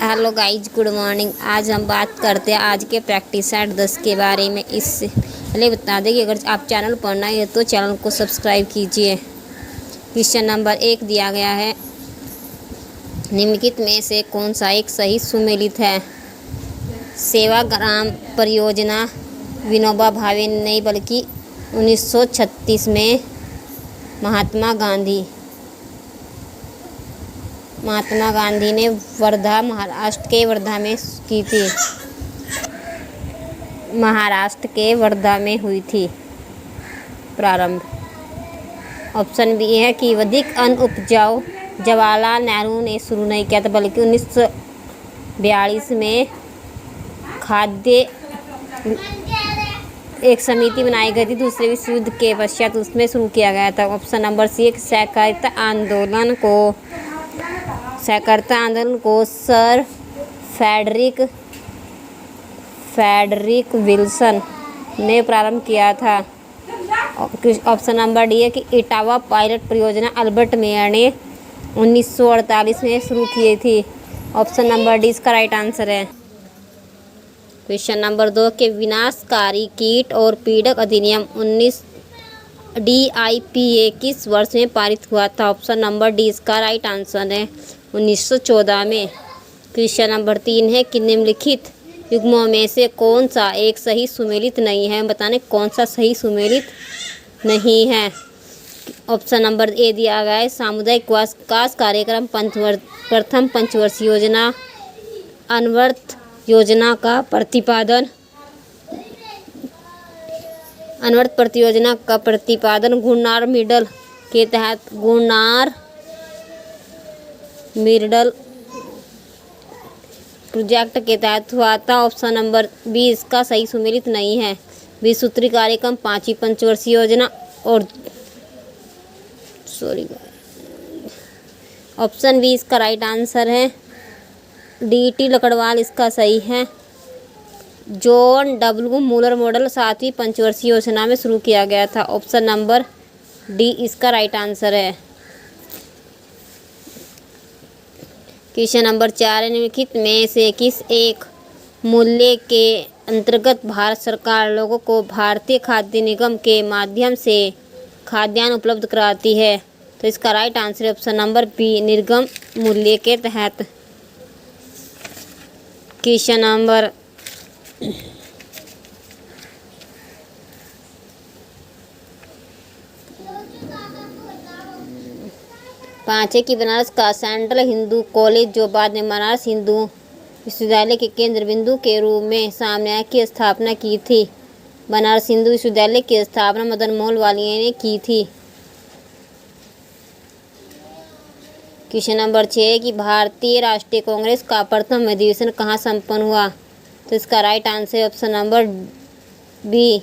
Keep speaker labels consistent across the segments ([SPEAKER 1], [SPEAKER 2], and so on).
[SPEAKER 1] Hello guys, good morning. आज हम बात करते हैं आज के प्रैक्टिस सेट 10 के बारे में। इससे पहले बता दें कि अगर आप चैनल पर नए हैं तो चैनल को सब्सक्राइब कीजिए। क्वेश्चन नंबर 1 दिया गया है, निम्नलिखित में से कौन सा एक सही सुमेलित है? सेवाग्राम परियोजना विनोबा भावे नहीं बल्कि 1936 में महात्मा गांधी ने वर्धा, महाराष्ट्र के वर्धा में की थी। महाराष्ट्र के वर्धा में हुई थी प्रारंभ। ऑप्शन बी है कि अधिक अन्न उपजाऊ जवाहरलाल नेहरू ने शुरू नहीं किया था बल्कि 1942 में खाद्य एक समिति बनाई गई थी दूसरे विश्व युद्ध के पश्चात, उसमें शुरू किया गया था। ऑप्शन नंबर सी है सहकारिता आंदोलन को सर फ्रेडरिक विल्सन ने प्रारंभ किया था। ऑप्शन नंबर डी है कि इटावा पायलट परियोजना अल्बर्ट मेयर ने 1948 में शुरू की थी। ऑप्शन नंबर डी इसका राइट आंसर है। क्वेश्चन नंबर 2 के विनाशकारी कीट और पीड़क अधिनियम 19 DIPA किस वर्ष में पारित हुआ था? ऑप्शन नंबर डी इसका राइट आंसर है 1914 में। क्वेश्चन नंबर 3 है कि निम्नलिखित युग्मों में से कौन सा एक सही सुमेलित नहीं है? बताने कौन सा सही सुमेलित नहीं है। ऑप्शन नंबर ए दिया गया है, सामुदायिक विकास कार्यक्रम प्रथम पंचवर्षीय योजना अनवर्त योजना का प्रतिपादन गुन्नार मिडल प्रोजेक्ट के तहत हुआ था। ऑप्शन नंबर बी इसका सही सुमेलित नहीं है। 20 सूत्री कार्यक्रम पांचवी पंचवर्षीय योजना और ऑप्शन बी इसका राइट आंसर है। DT लकड़वाल इसका सही है। जॉन W मूलर मॉडल 7वीं पंचवर्षीय योजना में शुरू किया गया था। ऑप्शन नंबर डी इसका राइट आंसर है। क्वेश्चन नंबर 4 निम्नलिखित में से किस एक मूल्य के अंतर्गत भारत सरकार लोगों को भारतीय खाद्य निगम के माध्यम से खाद्यान्न उपलब्ध कराती है? तो इसका राइट आंसर है ऑप्शन नंबर बी, निर्गम मूल्य के तहत। क्वेश्चन नंबर 5 है कि बनारस का सेंट्रल हिंदू कॉलेज जो बाद में बनारस हिंदू विश्वविद्यालय के केंद्र बिंदु के रूप में सामने आया की स्थापना की थी? बनारस हिंदू विश्वविद्यालय की स्थापना मदन मोहन वालिया ने की थी। क्वेश्चन नंबर 6 है कि भारतीय राष्ट्रीय कांग्रेस का प्रथम अधिवेशन कहाँ संपन्न हुआ? तो इसका राइट आंसर है ऑप्शन नंबर बी,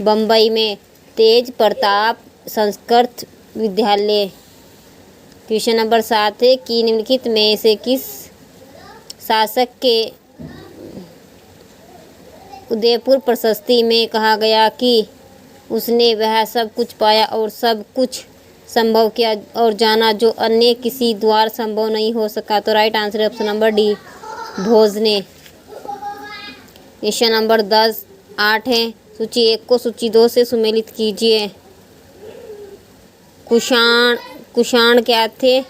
[SPEAKER 1] बम्बई में तेज प्रताप संस्कृत विद्यालय। क्वेश्चन नंबर 7 है कि निम्नलिखित में से किस शासक के उदयपुर प्रशस्ति में कहा गया कि उसने वह सब कुछ पाया और सब कुछ संभव किया और जाना जो अन्य किसी द्वारा संभव नहीं हो सका? तो राइट आंसर है ऑप्शन नंबर डी, भोज ने। क्वेश्चन नंबर 8 है, सूची 1 को सूची 2 से सुमेलित कीजिए। कुषाण क्या थे?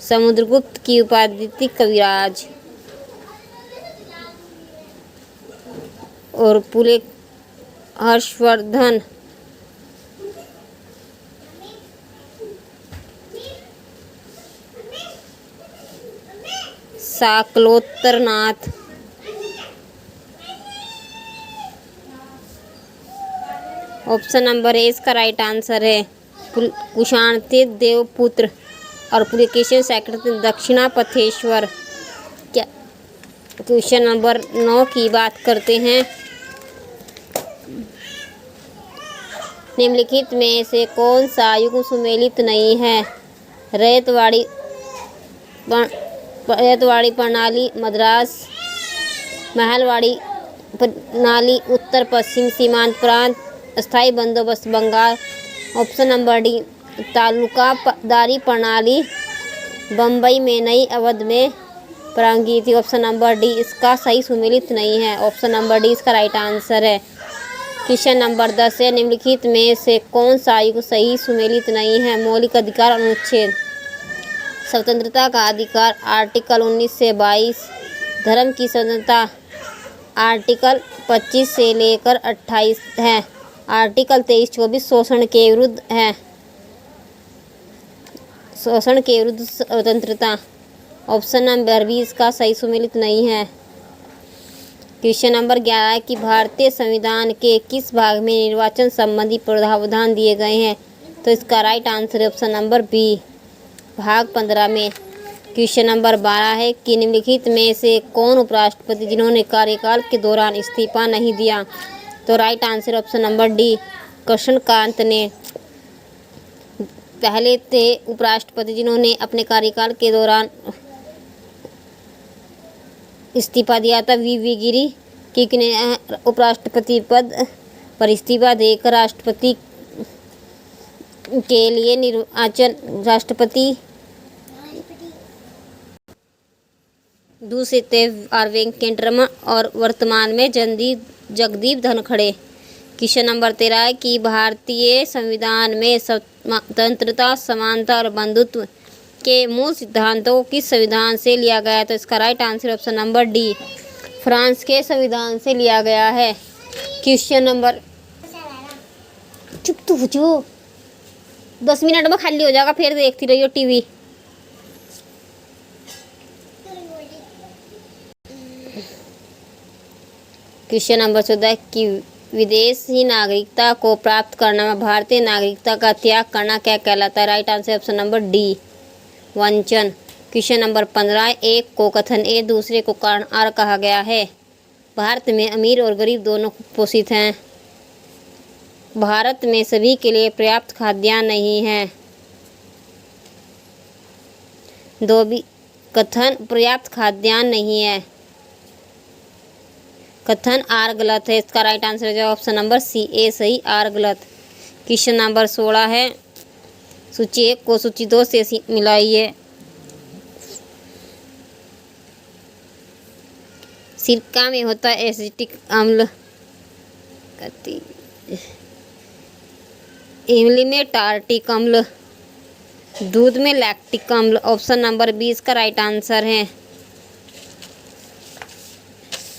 [SPEAKER 1] समुद्रगुप्त की उपाधि थी कविराज। और पुले हर्षवर्धन साकलोत्तरनाथ। ऑप्शन नंबर ए इसका राइट आंसर है। कुषाण थे देवपुत्र और पुलकेशिन सेक्रेटरी दक्षिणापथेश्वर। क्या क्वेश्चन नंबर 9 की बात करते हैं। निम्नलिखित में से कौन सा युग्म सुमेलित नहीं है? रैयतवाड़ी प्रणाली मद्रास, महलवाड़ी प्रणाली उत्तर पश्चिम सीमांत प्रांत, स्थायी बंदोबस्त बंगाल। ऑप्शन नंबर डी तालुकादारी प्रणाली बम्बई में नई अवध में प्रारंभ की थी। ऑप्शन नंबर डी इसका सही सुमेलित नहीं है। ऑप्शन नंबर डी इसका राइट आंसर है। क्वेश्चन नंबर 10 है, निम्नलिखित में से कौन सा आयु सही सुमेलित नहीं है? मौलिक अधिकार अनुच्छेद, स्वतंत्रता का अधिकार आर्टिकल 19 से 22, धर्म की स्वतंत्रता आर्टिकल 25 से लेकर 28 है, आर्टिकल 23-24 शोषण के विरुद्ध है, शोषण के विरुद्ध स्वतंत्रता। ऑप्शन नंबर बी इसका सही सुमेलित नहीं है। क्वेश्चन नंबर 11 है कि भारतीय संविधान के किस भाग में निर्वाचन संबंधी प्रावधान दिए गए हैं? तो इसका राइट आंसर है ऑप्शन नंबर बी, भाग 15 में। क्वेश्चन नंबर 12 है कि निम्नलिखित में से कौन उपराष्ट्रपति जिन्होंने कार्यकाल के दौरान इस्तीफा नहीं दिया? तो right answer option number D, Krishnakant ने पहले थे उपराष्ट्रपति जिन्होंने अपने कार्यकाल के दौरान इस्तीफा दिया था। वी गिरी किक ने उपराष्ट्रपति पद पर इस्तीफा देकर राष्ट्रपति के लिए निर्वाचन राष्ट्रपति दूसरे थे आर वेंकटरमण और वर्तमान में जगदीप धनखड़। क्वेश्चन नंबर 13 है कि भारतीय संविधान में स्वतंत्रता, समानता और बंधुत्व के मूल सिद्धांतों को किस संविधान से लिया गया है? तो इसका right answer option number D, France के संविधान से लिया गया है। क्वेश्चन नंबर, चुप तो हो जो, 10 मिनट में खाली हो जाएगा, फिर देखती रहियो टीवी। क्वेश्चन नंबर 14 कि विदेशी नागरिकता को प्राप्त करने में भारतीय नागरिकता का त्याग करना क्या कहलाता है? Right answer option number D, वंचन। क्वेश्चन नंबर 15 एक को कथन ए दूसरे को कारण आर कहा गया है। भारत में अमीर और गरीब दोनों कुपोषित हैं। भारत में सभी के लिए पर्याप्त खाद्यान्न नहीं है। कथन पर्याप्त खाद्यान्न नहीं है, कथन आर गलत है। इसका राइट आंसर है ऑप्शन नंबर सी, ए सही, आर गलत। क्वेश्चन नंबर 16 है, सूची 1 को सूची 2 से मिलाइए। सिरका में होता है एसिटिक अम्ल, इमली में टार्टिक अम्ल, दूध में लैक्टिक अम्ल। ऑप्शन नंबर 20 का राइट आंसर है।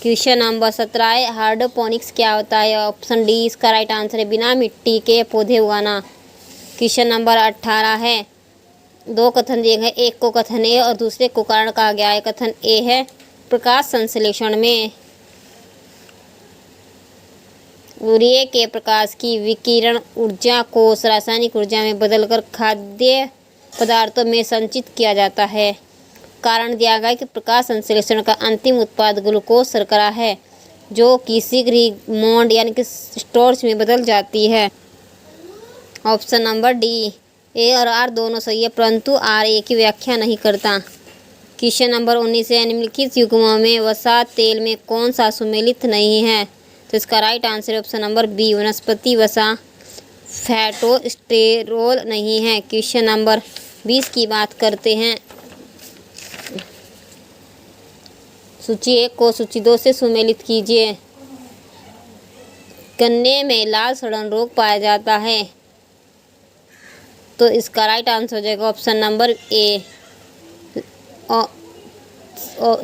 [SPEAKER 1] क्वेश्चन नंबर 17 है, हाइड्रोपोनिक्स क्या होता है? ऑप्शन डी इसका राइट आंसर है, बिना मिट्टी के पौधे उगाना। क्वेश्चन नंबर 18 है, दो कथन दिए गए, एक को कथन ए और दूसरे को कारण कहा गया है। कथन ए है प्रकाश संश्लेषण में सूर्य के प्रकाश की विकिरण ऊर्जा को रासायनिक ऊर्जा में बदलकर खाद्य पदार्थों में संचित किया जाता है। कारण दिया गया कि प्रकाश संश्लेषण का अंतिम उत्पाद ग्लूकोज शर्करा है, जो कि शीघ्र ही मोल्ड यानी कि स्टार्च में बदल जाती है। ऑप्शन नंबर डी, ए और आर दोनों सही है, परंतु आर ए की व्याख्या नहीं करता। क्वेश्चन नंबर 19 है, निम्नलिखित युग्मों में वसा तेल में कौन सा सुमेलित नहीं है? तो इसका right answer option number B, वनस्पति वसा, फैटोस्टेरोल नहीं है। क्वेश्चन नंबर 20 की बात करते हैं। सूची 1 को सूची 2 से सुमेलित कीजिए। गन्ने में लाल सड़न रोग पाया जाता है, तो इसका राइट आंसर हो जाएगा ऑप्शन नंबर ए,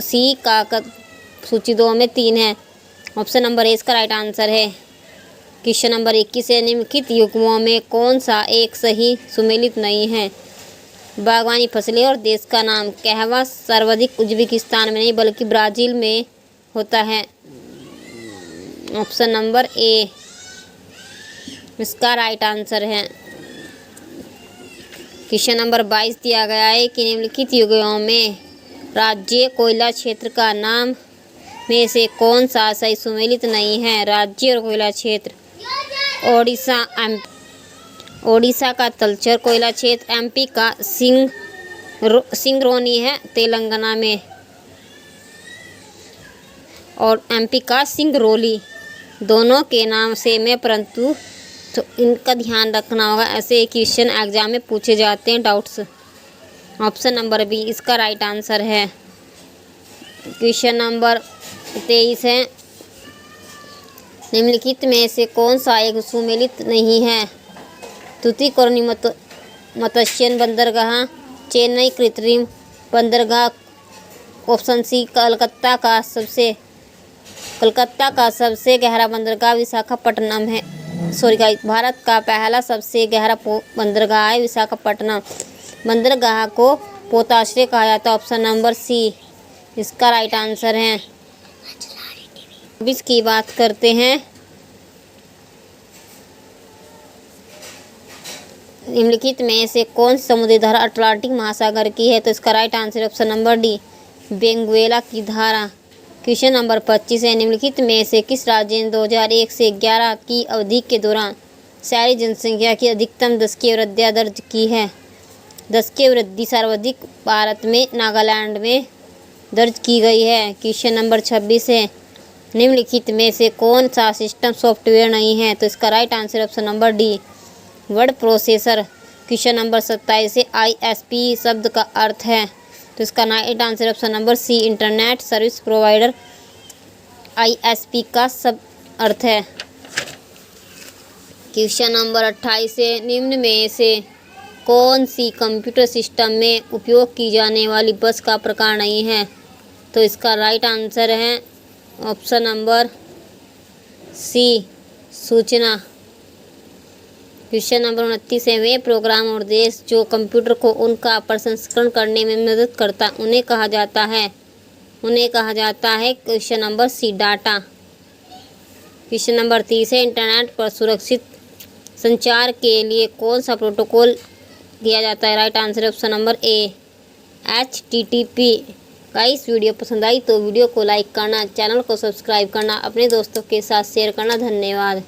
[SPEAKER 1] सी का सूची 2 में 3 है। ऑप्शन नंबर ए इसका राइट आंसर है। क्वेश्चन नंबर 21 है, निम्नलिखित युग्मों में कौन सा एक सही सुमेलित नहीं है? बागवानी फसलें और देश का नाम। कहवा सर्वाधिक उज्बेकिस्तान में नहीं बल्कि ब्राज़ील में होता है। ऑप्शन नंबर ए इसका राइट आंसर है। क्वेश्चन नंबर 22 दिया गया है कि निम्नलिखित युग्मों में राज्य कोयला क्षेत्र का नाम में से कौन सा सही सुमेलित नहीं है? राज्य और कोयला क्षेत्र, ओडिशा का तलचर कोयला क्षेत्र, एमपी का सिंगरौली है तेलंगाना में, और एमपी का सिंगरौली, दोनों के नाम सेम है परंतु तो इनका ध्यान रखना होगा, ऐसे क्वेश्चन एग्जाम में पूछे जाते हैं डाउट्स। ऑप्शन नंबर बी इसका राइट आंसर है। क्वेश्चन नंबर 23 है, निम्नलिखित में से कौन सा एक सुमेलित नहीं है? तूतीकोरिन मत्स्य बंदरगाह, चेन्नई कृत्रिम बंदरगाह, ऑप्शन सी कलकत्ता का सबसे गहरा बंदरगाह विशाखापट्टनम है। सॉरी गाइस, भारत का पहला सबसे गहरा बंदरगाह है विशाखापट्टनम। बंदरगाह को पोताश्रय कहा जाता है। ऑप्शन नंबर सी इसका राइट आंसर है। बीच की बात करते हैं, निम्नलिखित में से कौन सी समुद्री धारा अटलांटिक महासागर की है? तो इसका right answer option number D Venezuela की धारा। क्वेश्चन नंबर 25 है, निम्नलिखित में से किस राज्य ने 2001 से 11 की अवधि के दौरान शहरी जनसंख्या की अधिकतम 10 वृद्धि दर्ज की है? 10 वृद्धि सर्वाधिक भारत में नागालैंड में दर्ज की गई है। क्वेश्चन नंबर 26 है, निम्नलिखित में से कौन सा सिस्टम सॉफ्टवेयर नहीं है? तो इसका right answer option number D word processor. Question number 27 से ISP शब्द का अर्थ है? तो इसका right answer option number C internet service provider ISP का सब अर्थ है। क्वेश्चन नंबर 28 से निम्न में से कौन सी कंप्यूटर सिस्टम में उपयोग की जाने वाली बस का प्रकार नहीं है? तो इसका राइट आंसर है ऑप्शन नंबर सी सूचना। क्वेश्चन नंबर 29 है, वे प्रोग्राम और देश जो कंप्यूटर को उनका प्रसंस्करण करने में मदद करता उन्हें कहा जाता है question number C data. Question number 30 है, इंटरनेट पर सुरक्षित संचार के लिए कौन सा प्रोटोकॉल दिया जाता है? Right answer option number A HTTP। Guys video पसंद आई तो वीडियो को लाइक करना, चैनल को सब्सक्राइब करना, अपने दोस्तों के साथ शेयर करना। धन्यवाद।